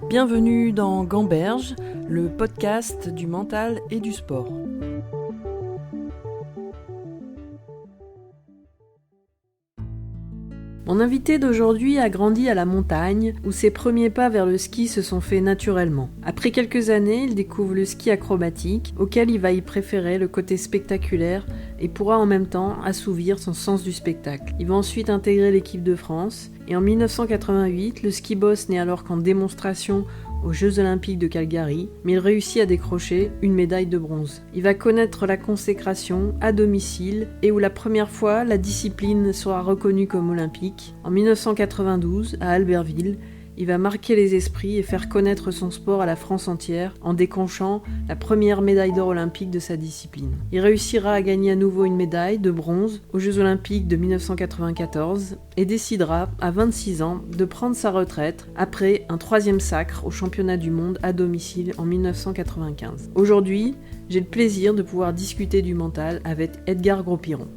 Bienvenue dans Gamberge, le podcast du mental et du sport. Mon invité d'aujourd'hui a grandi à la montagne, où ses premiers pas vers le ski se sont faits naturellement. Après quelques années, il découvre le ski acrobatique, auquel il va y préférer le côté spectaculaire et pourra en même temps assouvir son sens du spectacle. Il va ensuite intégrer l'équipe de France, et en 1988, le ski boss n'est alors qu'en démonstration aux Jeux Olympiques de Calgary, mais il réussit à décrocher une médaille de bronze. Il va connaître la consécration à domicile et où la première fois la discipline sera reconnue comme olympique. En 1992, à Albertville, il va marquer les esprits et faire connaître son sport à la France entière en décrochant la première médaille d'or olympique de sa discipline. Il réussira à gagner à nouveau une médaille de bronze aux Jeux Olympiques de 1994 et décidera, à 26 ans, de prendre sa retraite après un troisième sacre au championnat du monde à domicile en 1995. Aujourd'hui, j'ai le plaisir de pouvoir discuter du mental avec Edgar Gros-Piron.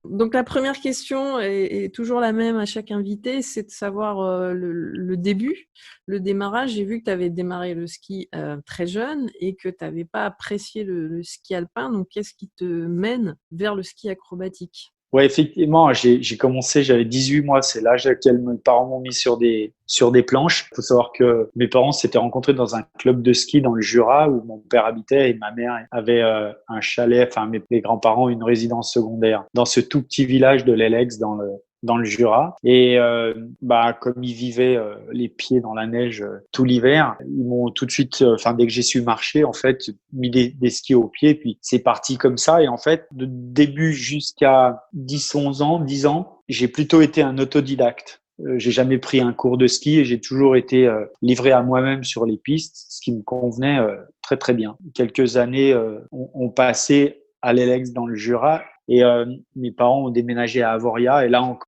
Donc la première question est toujours la même à chaque invité, c'est de savoir le début, le démarrage. J'ai vu que tu avais démarré le ski très jeune et que tu n'avais pas apprécié le ski alpin. Donc qu'est-ce qui te mène vers le ski acrobatique ? Ouais, effectivement, j'ai commencé, j'avais 18 mois, c'est l'âge auquel mes parents m'ont mis sur des planches. Il faut savoir que mes parents s'étaient rencontrés dans un club de ski dans le Jura où mon père habitait et ma mère avait un chalet, enfin mes grands-parents une résidence secondaire dans ce tout petit village de l'Elex dans le Jura. Et comme ils vivaient les pieds dans la neige tout l'hiver, ils m'ont tout de suite, dès que j'ai su marcher, en fait, mis des skis aux pieds. Puis c'est parti comme ça. Et en fait, de début jusqu'à 10 ans, j'ai plutôt été un autodidacte. J'ai jamais pris un cours de ski et j'ai toujours été livré à moi-même sur les pistes, ce qui me convenait très très bien. Quelques années ont passé à l'Elex dans le Jura. Et mes parents ont déménagé à Avoria et là encore,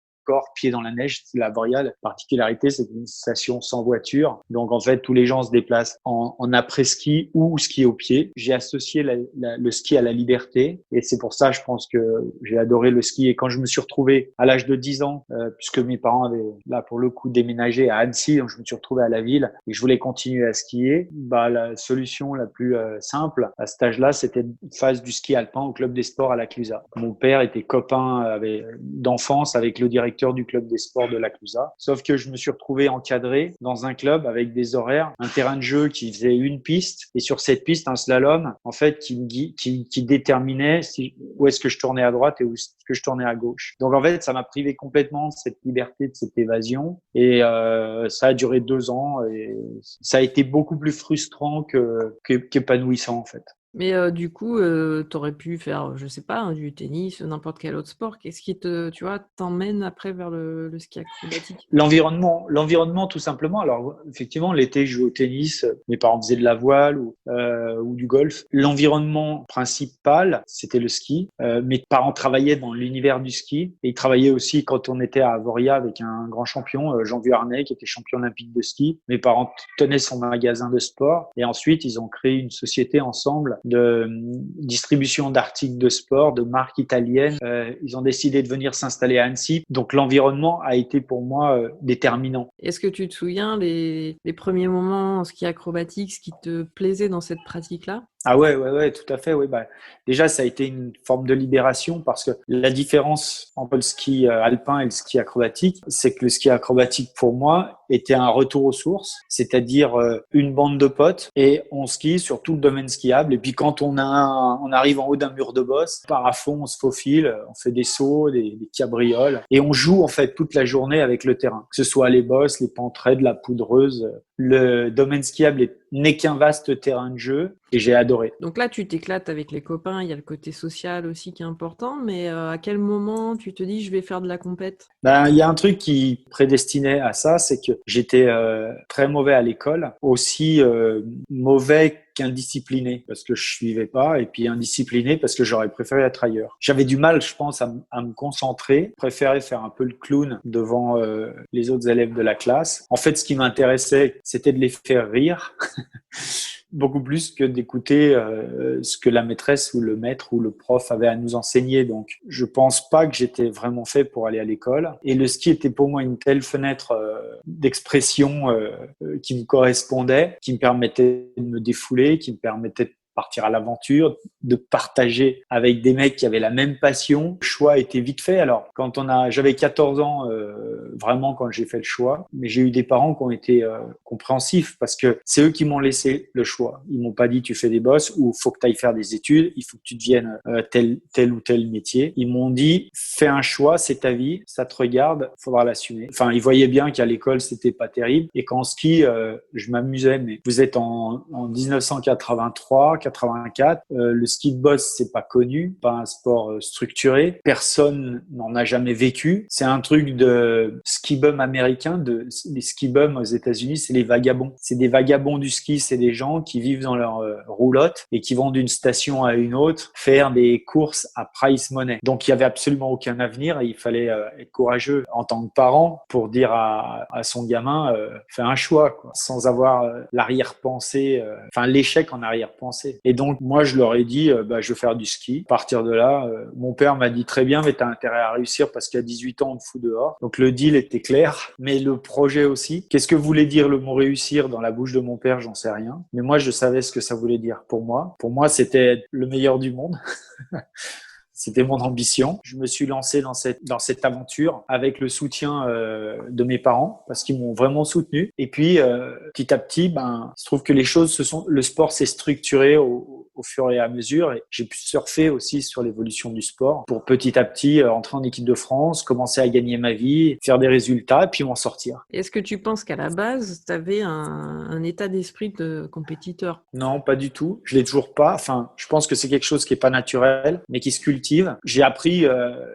pied dans la neige. La Avoria, la particularité, c'est une station sans voiture. Donc en fait, tous les gens se déplacent en après-ski ou ski au pied. J'ai associé le ski à la liberté et c'est pour ça, je pense que j'ai adoré le ski. Et quand je me suis retrouvé à l'âge de 10 ans, puisque mes parents avaient là pour le coup déménagé à Annecy, donc je me suis retrouvé à la ville et je voulais continuer à skier, la solution la plus simple à cet âge-là, c'était de faire du ski alpin au club des sports à la Clusaz. Mon père était copain d'enfance avec le directeur du club des sports de la Clusaz. Sauf que je me suis retrouvé encadré dans un club avec des horaires, un terrain de jeu qui faisait une piste et sur cette piste, un slalom, en fait, qui déterminait où est-ce que je tournais à droite et où est-ce que je tournais à gauche. Donc, en fait, ça m'a privé complètement de cette liberté, de cette évasion et ça a duré 2 ans et ça a été beaucoup plus frustrant qu'épanouissant, en fait. Mais du coup, t'aurais pu faire, je sais pas, du tennis, n'importe quel autre sport. Qu'est-ce qui t'emmène après vers le ski acrobatique ? L'environnement tout simplement. Alors effectivement, l'été, je jouais au tennis. Mes parents faisaient de la voile ou du golf. L'environnement principal, c'était le ski. Mes parents travaillaient dans l'univers du ski et ils travaillaient aussi quand on était à Avoria avec un grand champion, Jean Vuarnet, qui était champion olympique de ski. Mes parents tenaient son magasin de sport et ensuite ils ont créé une société ensemble de distribution d'articles de sport, de marques italiennes. Ils ont décidé de venir s'installer à Annecy. Donc, l'environnement a été pour moi déterminant. Est-ce que tu te souviens les premiers moments en ski acrobatique, ce qui te plaisait dans cette pratique-là ? Ah ouais, tout à fait. Ouais, déjà, ça a été une forme de libération parce que la différence entre le ski alpin et le ski acrobatique, c'est que le ski acrobatique, pour moi, était un retour aux sources, c'est-à-dire une bande de potes et on skie sur tout le domaine skiable. Et puis, quand on arrive en haut d'un mur de boss, on part à fond, on se faufile, on fait des sauts, des cabrioles et on joue, en fait, toute la journée avec le terrain. Que ce soit les bosses, les pentraides, la poudreuse. Le domaine skiable n'est qu'un vaste terrain de jeu et j'ai adoré. Donc là, tu t'éclates avec les copains, il y a le côté social aussi qui est important, mais à quel moment tu te dis je vais faire de la compète ? Il y a un truc qui prédestinait à ça, c'est que j'étais très mauvais à l'école, aussi mauvais qu'indiscipliné parce que je suivais pas et puis indiscipliné parce que j'aurais préféré être ailleurs. J'avais du mal, je pense, à me concentrer, préférais faire un peu le clown devant les autres élèves de la classe. En fait, ce qui m'intéressait, c'était de les faire rire. Beaucoup plus que d'écouter ce que la maîtresse ou le maître ou le prof avait à nous enseigner. Donc, je pense pas que j'étais vraiment fait pour aller à l'école. Et le ski était pour moi une telle fenêtre d'expression qui me correspondait, qui me permettait de me défouler, qui me permettait de partir à l'aventure, de partager avec des mecs qui avaient la même passion. Le choix était vite fait. Alors, j'avais 14 ans, vraiment, quand j'ai fait le choix, mais j'ai eu des parents qui ont été compréhensifs parce que c'est eux qui m'ont laissé le choix. Ils m'ont pas dit tu fais des bosses ou faut que tu ailles faire des études, il faut que tu deviennes tel ou tel métier. Ils m'ont dit fais un choix, c'est ta vie, ça te regarde, faudra l'assumer. Enfin, ils voyaient bien qu'à l'école c'était pas terrible et qu'en ski, je m'amusais. Mais vous êtes en 1983, 84, le ski de boss c'est pas connu, pas un sport structuré, personne n'en a jamais vécu. C'est un truc de ski bum américain, les ski bums aux États-Unis, c'est les vagabonds. C'est des vagabonds du ski, c'est des gens qui vivent dans leur roulotte et qui vont d'une station à une autre faire des courses à price money. Donc il y avait absolument aucun avenir et il fallait être courageux en tant que parent pour dire à son gamin fais un choix quoi, sans avoir l'arrière-pensée, l'échec en arrière-pensée. Et donc, moi, je leur ai dit, je veux faire du ski. À partir de là, mon père m'a dit très bien, mais tu as intérêt à réussir parce qu'à 18 ans, on te fout dehors. Donc, le deal était clair, mais le projet aussi. Qu'est-ce que voulait dire le mot réussir dans la bouche de mon père? J'en sais rien. Mais moi, je savais ce que ça voulait dire pour moi. Pour moi, c'était être le meilleur du monde. C'était mon ambition. Je me suis lancé dans cette aventure avec le soutien de mes parents parce qu'ils m'ont vraiment soutenu. Et puis, petit à petit, il se trouve que le sport s'est structuré au fur et à mesure. Et j'ai pu surfer aussi sur l'évolution du sport pour petit à petit entrer en équipe de France, commencer à gagner ma vie, faire des résultats et puis m'en sortir. Est-ce que tu penses qu'à la base, tu avais un état d'esprit de compétiteur? Non, pas du tout. Je l'ai toujours pas. Enfin, je pense que c'est quelque chose qui est pas naturel, mais qui se cultive. J'ai appris,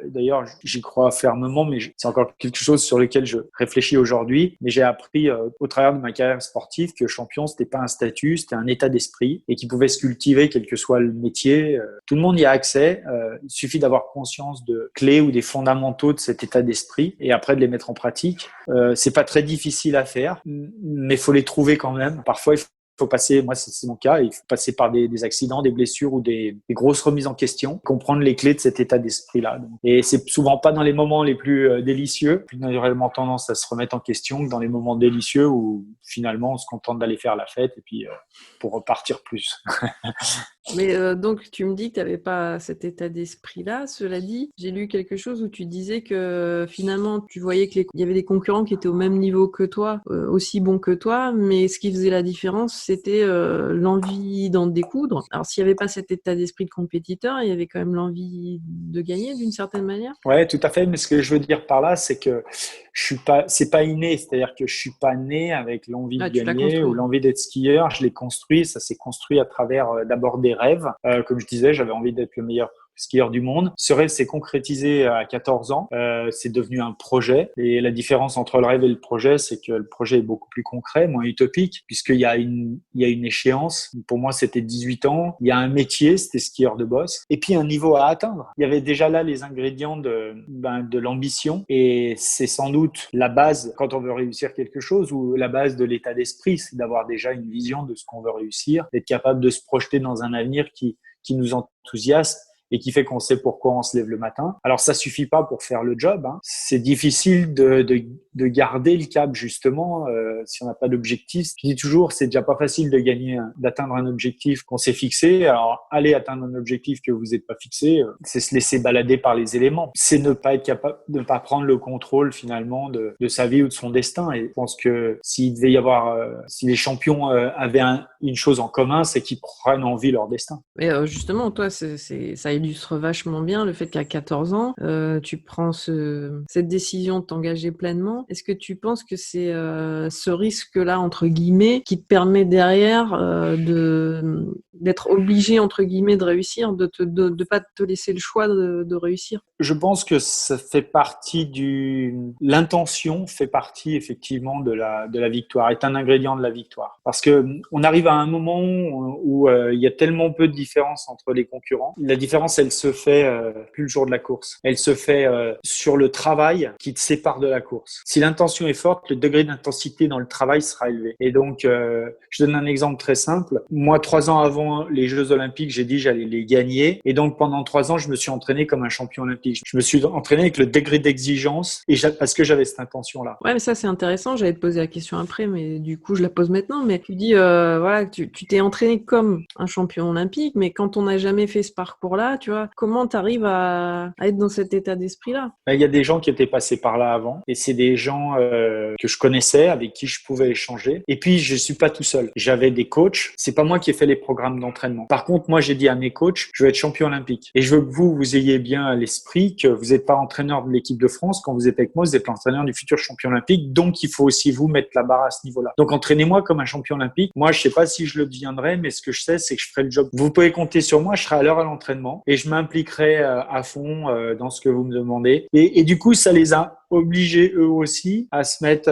d'ailleurs, j'y crois fermement, mais c'est encore quelque chose sur lequel je réfléchis aujourd'hui. Mais j'ai appris au travers de ma carrière sportive que champion, c'était pas un statut, c'était un état d'esprit et qui pouvait se cultiver quel que soit le métier. Tout le monde y a accès. Il suffit d'avoir conscience de clés ou des fondamentaux de cet état d'esprit et après de les mettre en pratique. C'est pas très difficile à faire, mais faut les trouver quand même. Parfois, il faut passer, moi c'est mon cas, il faut passer par des accidents, des blessures ou des grosses remises en question, comprendre les clés de cet état d'esprit-là. Et c'est souvent pas dans les moments les plus délicieux, plus naturellement tendance à se remettre en question que dans les moments délicieux où finalement on se contente d'aller faire la fête et puis pour repartir plus. Mais donc, tu me dis que tu n'avais pas cet état d'esprit-là. Cela dit, j'ai lu quelque chose où tu disais que finalement, tu voyais qu'il y avait des concurrents qui étaient au même niveau que toi, aussi bons que toi, mais ce qui faisait la différence, c'était l'envie d'en découdre. Alors, s'il n'y avait pas cet état d'esprit de compétiteur, il y avait quand même l'envie de gagner d'une certaine manière. Ouais, tout à fait. Mais ce que je veux dire par là, c'est que c'est pas inné. C'est-à-dire que je suis pas né avec l'envie de gagner ou l'envie d'être skieur. Je l'ai construit. Ça s'est construit à travers d'abord des rêves. Comme je disais, j'avais envie d'être le meilleur skieur du monde. Ce rêve s'est concrétisé à 14 ans. C'est devenu un projet. Et la différence entre le rêve et le projet, c'est que le projet est beaucoup plus concret, moins utopique, puisqu'il y a une échéance. Pour moi, c'était 18 ans. Il y a un métier, c'était skieur de boss. Et puis un niveau à atteindre. Il y avait déjà là les ingrédients de l'ambition. Et c'est sans doute la base quand on veut réussir quelque chose ou la base de l'état d'esprit, c'est d'avoir déjà une vision de ce qu'on veut réussir, d'être capable de se projeter dans un avenir qui nous enthousiasme et qui fait qu'on sait pourquoi on se lève le matin. Alors, ça suffit pas pour faire le job, hein. C'est difficile de garder le cap, justement, si on n'a pas d'objectif. Je dis toujours, c'est déjà pas facile d'atteindre un objectif qu'on s'est fixé. Alors, aller atteindre un objectif que vous n'êtes pas fixé, c'est se laisser balader par les éléments. C'est ne pas être capable, de ne pas prendre le contrôle, finalement, de sa vie ou de son destin. Et je pense que s'il devait y avoir, si les champions avaient une chose en commun, c'est qu'ils prennent en vie leur destin. Mais justement, toi, ça illustre vachement bien le fait qu'à 14 ans, tu prends cette décision de t'engager pleinement. Est-ce que tu penses que c'est ce risque-là, entre guillemets, qui te permet derrière d'être obligé, entre guillemets, de réussir, de pas te laisser le choix de réussir? Je pense que ça fait partie l'intention fait partie effectivement de la victoire, est un ingrédient de la victoire. Parce que on arrive à un moment où il y a tellement peu de différence entre les concurrents. La différence différence, elle se fait plus le jour de la course. Elle se fait sur le travail qui te sépare de la course. Si l'intention est forte, le degré d'intensité dans le travail sera élevé. Et donc, je donne un exemple très simple. Moi, 3 ans avant les Jeux Olympiques, j'ai dit j'allais les gagner. Et donc, pendant 3 ans, je me suis entraîné comme un champion olympique. Je me suis entraîné avec le degré d'exigence et parce que j'avais cette intention-là. Ouais, mais ça, c'est intéressant. J'allais te poser la question après, mais du coup, je la pose maintenant. Mais tu dis, voilà, tu t'es entraîné comme un champion olympique, mais quand on n'a jamais fait ce parcours-là, tu vois, comment tu arrives à être dans cet état d'esprit-là? Il y a des gens qui étaient passés par là avant et c'est des gens que je connaissais, avec qui je pouvais échanger. Et puis, je suis pas tout seul. J'avais des coachs. C'est pas moi qui ai fait les programmes d'entraînement. Par contre, moi, j'ai dit à mes coachs, je veux être champion olympique. Et je veux que vous ayez bien à l'esprit que vous n'êtes pas entraîneur de l'équipe de France. Quand vous êtes avec moi, vous êtes l'entraîneur du futur champion olympique. Donc, il faut aussi vous mettre la barre à ce niveau-là. Donc, entraînez-moi comme un champion olympique. Moi, je sais pas si je le deviendrai, mais ce que je sais, c'est que je ferai le job. Vous pouvez compter sur moi. Je serai à l'heure à l'entraînement et je m'impliquerai à fond dans ce que vous me demandez. Et du coup, ça les a obligés eux aussi à se mettre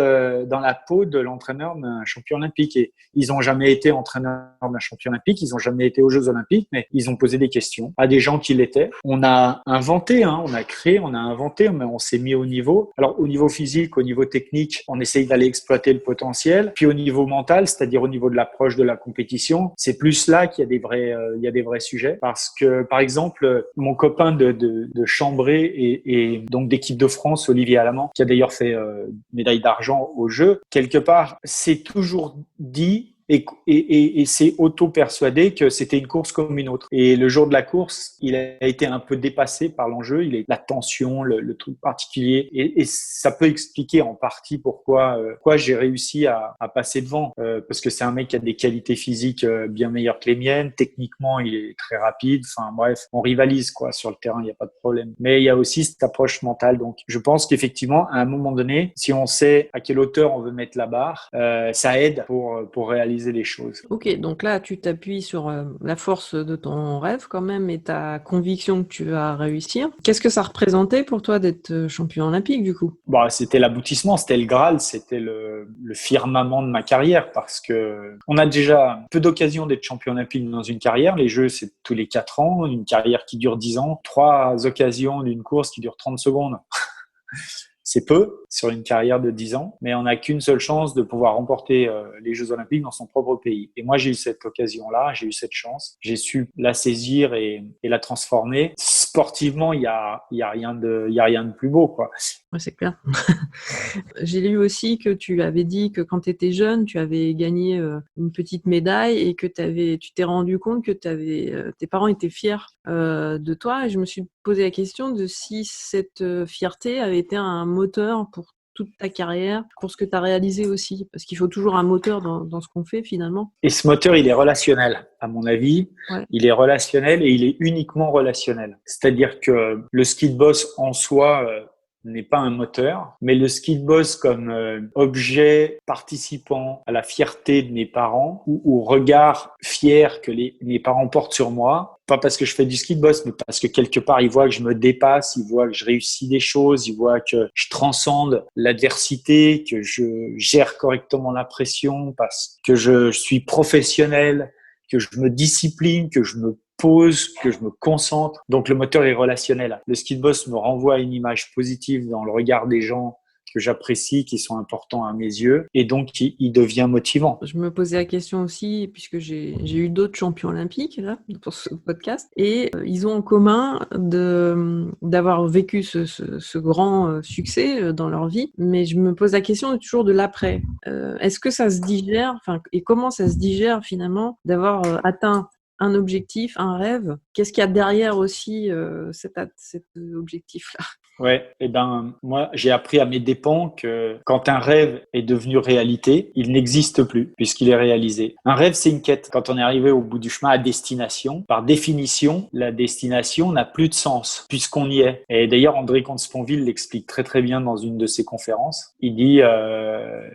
dans la peau de l'entraîneur d'un champion olympique. Et ils n'ont jamais été entraîneurs d'un champion olympique, ils n'ont jamais été aux Jeux olympiques, mais ils ont posé des questions à des gens qui l'étaient. On a inventé, on a créé, on a inventé, mais on s'est mis au niveau. Alors au niveau physique, au niveau technique, on essaye d'aller exploiter le potentiel. Puis au niveau mental, c'est-à-dire au niveau de l'approche de la compétition, c'est plus là qu'il y a des vrais sujets. Parce que par exemple, mon copain de Chambray et donc d'équipe de France, Olivier Alamand, qui a d'ailleurs fait médaille d'argent aux Jeux, quelque part, c'est toujours dit et s'est auto-persuadé que c'était une course comme une autre. Et le jour de la course, il a été un peu dépassé par l'enjeu, la tension, le truc particulier. Et ça peut expliquer en partie pourquoi j'ai réussi à passer devant. Parce que c'est un mec qui a des qualités physiques bien meilleures que les miennes. Techniquement, il est très rapide. Enfin bref, on rivalise quoi sur le terrain, il n'y a pas de problème. Mais il y a aussi cette approche mentale. Donc je pense qu'effectivement, à un moment donné, si on sait à quelle hauteur on veut mettre la barre, ça aide pour réaliser les choses. Ok, donc là, tu t'appuies sur la force de ton rêve quand même et ta conviction que tu vas réussir. Qu'est-ce que ça représentait pour toi d'être champion olympique du coup? Bah, c'était l'aboutissement, c'était le Graal, c'était le firmament de ma carrière parce que on a déjà peu d'occasions d'être champion olympique dans une carrière. Les Jeux, c'est tous les 4 ans, une carrière qui dure 10 ans, 3 occasions d'une course qui dure 30 secondes. C'est peu sur une carrière de 10 ans, mais on n'a qu'une seule chance de pouvoir remporter les Jeux Olympiques dans son propre pays. Et moi, j'ai eu cette occasion-là, j'ai eu cette chance. J'ai su la saisir et la transformer. Sportivement, il y a rien de plus beau, quoi. Ouais, c'est clair. J'ai lu aussi que tu avais dit que quand tu étais jeune, tu avais gagné une petite médaille et que tu t'es rendu compte que tes parents étaient fiers de toi. Et je me suis posé la question de si cette fierté avait été un moteur pour toute ta carrière, pour ce que tu as réalisé aussi. Parce qu'il faut toujours un moteur dans ce qu'on fait finalement. Et ce moteur, il est relationnel, à mon avis. Ouais. Il est relationnel et il est uniquement relationnel. C'est-à-dire que le ski de boss en soi n'est pas un moteur, mais le ski de boss comme objet participant à la fierté de mes parents ou au regard fier que mes parents portent sur moi, pas parce que je fais du ski de boss, mais parce que quelque part, ils voient que je me dépasse, ils voient que je réussis des choses, ils voient que je transcende l'adversité, que je gère correctement la pression, parce que je suis professionnel, que je me discipline, que je me pose, que je me concentre. Donc, le moteur est relationnel. Le ski de boss me renvoie à une image positive dans le regard des gens que j'apprécie, qui sont importants à mes yeux, et donc il devient motivant. Je me posais la question aussi, puisque j'ai eu d'autres champions olympiques là pour ce podcast, et ils ont en commun d'avoir vécu ce grand succès dans leur vie, mais je me pose la question toujours de l'après. Est-ce que ça se digère, et comment ça se digère finalement d'avoir atteint un objectif, un rêve? Qu'est-ce qu'il y a derrière aussi cet objectif-là? Ouais, moi, j'ai appris à mes dépens que quand un rêve est devenu réalité, il n'existe plus puisqu'il est réalisé. Un rêve, c'est une quête. Quand on est arrivé au bout du chemin à destination, par définition, la destination n'a plus de sens puisqu'on y est. Et d'ailleurs, André Comte-Sponville l'explique très très bien dans une de ses conférences. Il dit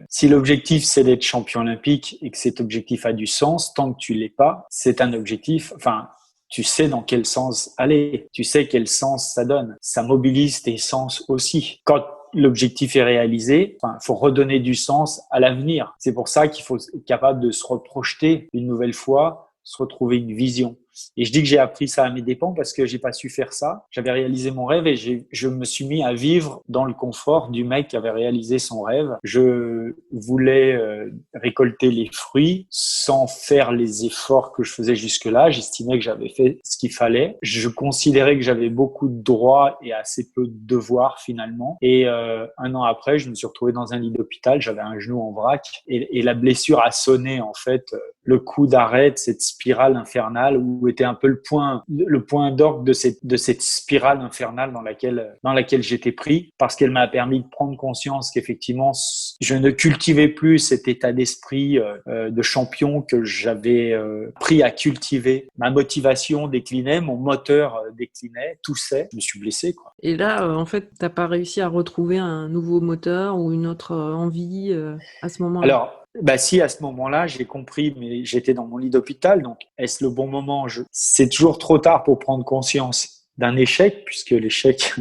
si l'objectif c'est d'être champion olympique et que cet objectif a du sens, tant que tu l'es pas, c'est un objectif. Tu sais dans quel sens aller, tu sais quel sens ça donne. Ça mobilise tes sens aussi. Quand l'objectif est réalisé, il faut redonner du sens à l'avenir. C'est pour ça qu'il faut être capable de se reprojeter une nouvelle fois, se retrouver une vision. Et je dis que j'ai appris ça à mes dépens parce que j'ai pas su faire ça. J'avais réalisé mon rêve et je me suis mis à vivre dans le confort du mec qui avait réalisé son rêve. Je voulais récolter les fruits sans faire les efforts que je faisais jusque-là. J'estimais que j'avais fait ce qu'il fallait. Je considérais que j'avais beaucoup de droits et assez peu de devoirs finalement. Et un an après, je me suis retrouvé dans un lit d'hôpital. J'avais un genou en vrac et la blessure a sonné en fait le coup d'arrêt de cette spirale infernale où était un peu le point d'orgue de cette spirale infernale dans laquelle j'étais pris, parce qu'elle m'a permis de prendre conscience qu'effectivement je ne cultivais plus cet état d'esprit de champion que j'avais appris à cultiver. Ma motivation déclinait, mon moteur déclinait, toussait. Je me suis blessé, quoi. Et là, en fait, t'as pas réussi à retrouver un nouveau moteur ou une autre envie à ce moment-là? Alors, si, à ce moment-là, j'ai compris, mais j'étais dans mon lit d'hôpital, donc est-ce le bon moment? C'est toujours trop tard pour prendre conscience d'un échec, puisque l'échec,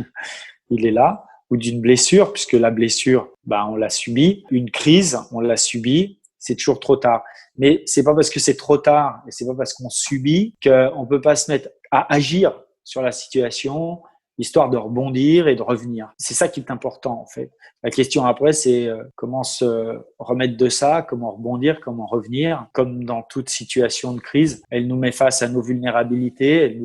il est là, ou d'une blessure, puisque la blessure, on l'a subie. Une crise, on l'a subie. C'est toujours trop tard. Mais c'est pas parce que c'est trop tard et c'est pas parce qu'on subit qu'on peut pas se mettre à agir sur la situation, histoire de rebondir et de revenir. C'est ça qui est important, en fait. La question après, c'est comment se remettre de ça, comment rebondir, comment revenir. Comme dans toute situation de crise, elle nous met face à nos vulnérabilités,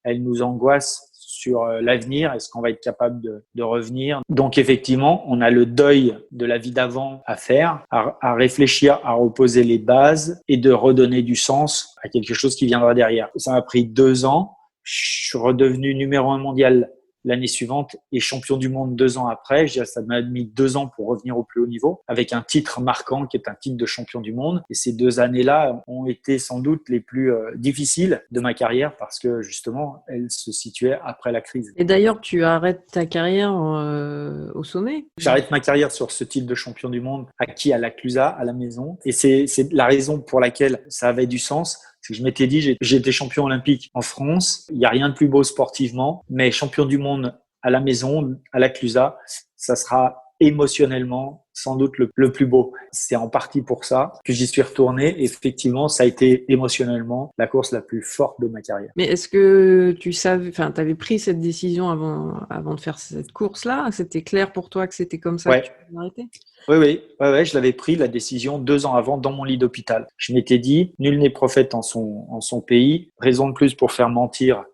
elle nous angoisse sur l'avenir. Est-ce qu'on va être capable de revenir? Donc, effectivement, on a le deuil de la vie d'avant à faire, à réfléchir, à reposer les bases et de redonner du sens à quelque chose qui viendra derrière. Ça m'a pris 2 ans. Je suis redevenu numéro 1 mondial l'année suivante et champion du monde 2 ans après. Je dirais, ça m'a mis 2 ans pour revenir au plus haut niveau avec un titre marquant qui est un titre de champion du monde. Et ces 2 années-là ont été sans doute les plus difficiles de ma carrière parce que justement, elles se situaient après la crise. Et d'ailleurs, tu arrêtes ta carrière au sommet? J'arrête ma carrière sur ce titre de champion du monde acquis à la Clusa, à la maison. Et c'est la raison pour laquelle ça avait du sens. C'est que je m'étais dit, j'ai été champion olympique en France. Il n'y a rien de plus beau sportivement, mais champion du monde à la maison, à la Clusa, ça sera émotionnellement sans doute le plus beau. C'est en partie pour ça que j'y suis retourné. Effectivement, ça a été émotionnellement la course la plus forte de ma carrière. Mais est-ce que tu savais, t'avais pris cette décision avant de faire cette course-là? C'était clair pour toi que c'était comme ça que tu voulais arrêter? Oui, je l'avais pris la décision 2 ans avant dans mon lit d'hôpital. Je m'étais dit, nul n'est prophète en son pays. Raison de plus pour faire mentir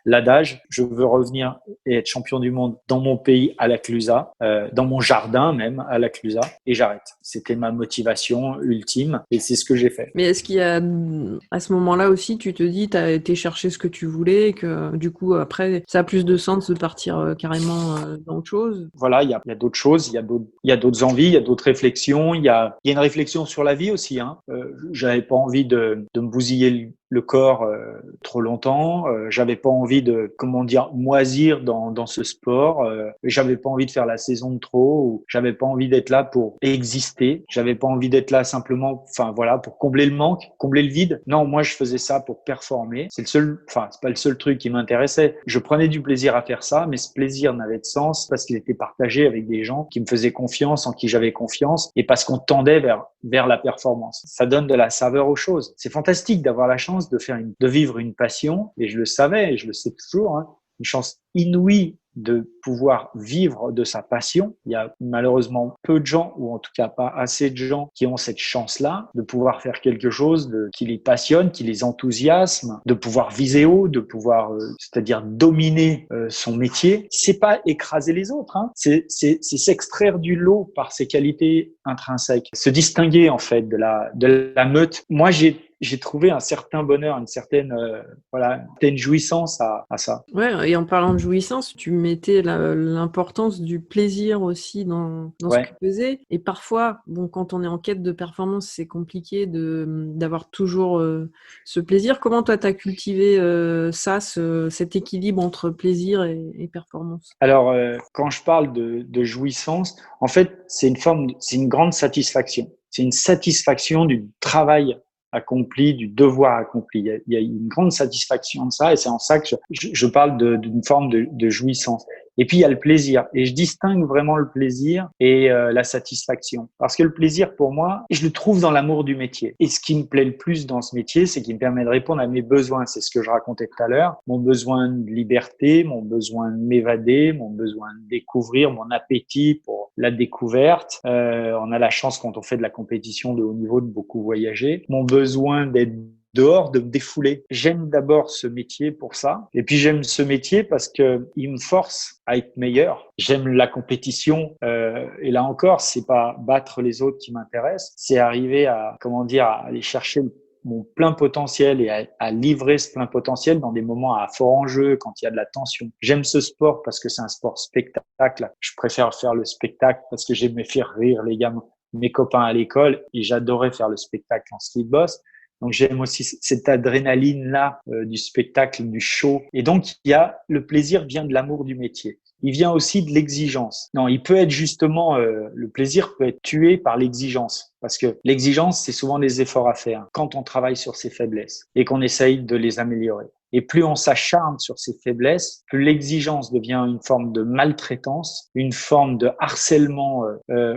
l'adage. Je veux revenir et être champion du monde dans mon pays à la Clusa, dans mon jardin même à la Clusa, et j'arrête. C'était ma motivation ultime et c'est ce que j'ai fait. Mais est-ce qu'il y a, à ce moment-là aussi, tu te dis, tu as été chercher ce que tu voulais et que du coup, après, ça a plus de sens de partir carrément dans autre chose? Voilà, il y a d'autres choses, il y a d'autres envies, il y a d'autres réflexions, il y a une réflexion sur la vie aussi. J'avais pas envie de me bousiller le corps trop longtemps. J'avais pas envie de, moisir dans ce sport. J'avais pas envie de faire la saison de trop. Ou j'avais pas envie d'être là pour exister. J'avais pas envie d'être là simplement, pour combler le manque, combler le vide. Non, moi je faisais ça pour performer. C'est pas le seul truc qui m'intéressait. Je prenais du plaisir à faire ça, mais ce plaisir n'avait de sens parce qu'il était partagé avec des gens qui me faisaient confiance, en qui j'avais confiance, et parce qu'on tendait vers la performance. Ça donne de la saveur aux choses. C'est fantastique d'avoir la chance de vivre une passion, et je le savais, et je le sais toujours, une chance inouïe de pouvoir vivre de sa passion. Il y a malheureusement peu de gens, ou en tout cas pas assez de gens, qui ont cette chance-là de pouvoir faire quelque chose qui les passionne, qui les enthousiasme, de pouvoir viser haut, de pouvoir, c'est-à-dire dominer son métier. C'est pas écraser les autres, c'est s'extraire du lot par ses qualités intrinsèques, se distinguer en fait de la meute. Moi, j'ai trouvé un certain bonheur, une certaine jouissance à ça. Ouais, et en parlant de jouissance, tu mettais l'importance du plaisir aussi dans ce que tu faisais. Et parfois, quand on est en quête de performance, c'est compliqué d'avoir toujours ce plaisir. Comment toi, tu as cultivé cet équilibre entre plaisir et performance? Alors, quand je parle de jouissance, en fait, c'est une grande satisfaction. C'est une satisfaction du travail accompli, du devoir accompli. Il y a une grande satisfaction de ça, et c'est en ça que je parle d'une forme de jouissance. Et puis il y a le plaisir. Et je distingue vraiment le plaisir et la satisfaction. Parce que le plaisir, pour moi, je le trouve dans l'amour du métier. Et ce qui me plaît le plus dans ce métier, c'est qu'il me permet de répondre à mes besoins. C'est ce que je racontais tout à l'heure. Mon besoin de liberté, mon besoin de m'évader, mon besoin de découvrir, mon appétit pour la découverte. On a la chance quand on fait de la compétition de haut niveau de beaucoup voyager. Mon besoin d'être dehors, de me défouler. J'aime d'abord ce métier pour ça. Et puis j'aime ce métier parce que il me force à être meilleur. J'aime la compétition. Et là encore, c'est pas battre les autres qui m'intéresse. C'est arriver à, à aller chercher mon plein potentiel et à livrer ce plein potentiel dans des moments à fort enjeu, quand il y a de la tension. J'aime ce sport parce que c'est un sport spectacle. Je préfère faire le spectacle parce que j'aime faire rire les gamins, mes copains à l'école, et j'adorais faire le spectacle en ski de boss. Donc j'aime aussi cette adrénaline-là du spectacle, du show. Et donc le plaisir vient de l'amour du métier. Il vient aussi de l'exigence. Non, il peut être justement, le plaisir peut être tué par l'exigence. Parce que l'exigence, c'est souvent des efforts à faire quand on travaille sur ses faiblesses et qu'on essaye de les améliorer. Et plus on s'acharne sur ses faiblesses, plus l'exigence devient une forme de maltraitance, une forme de harcèlement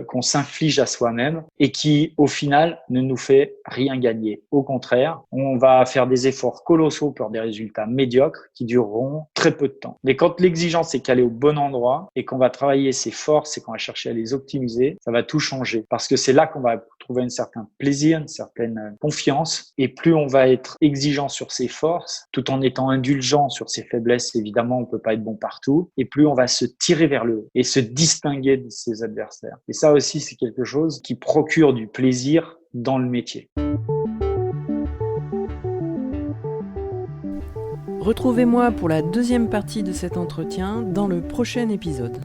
qu'on s'inflige à soi-même et qui, au final, ne nous fait rien gagner. Au contraire, on va faire des efforts colossaux pour des résultats médiocres qui dureront très peu de temps. Mais quand l'exigence est calée au bon endroit et qu'on va travailler ses forces et qu'on va chercher à les optimiser, ça va tout changer. Parce que c'est là qu'on va trouver un certain plaisir, une certaine confiance. Et plus on va être exigeant sur ses forces, tout en étant indulgent sur ses faiblesses, évidemment, on peut pas être bon partout. Et plus on va se tirer vers le haut et se distinguer de ses adversaires. Et ça aussi, c'est quelque chose qui procure du plaisir dans le métier. Retrouvez-moi pour la deuxième partie de cet entretien dans le prochain épisode.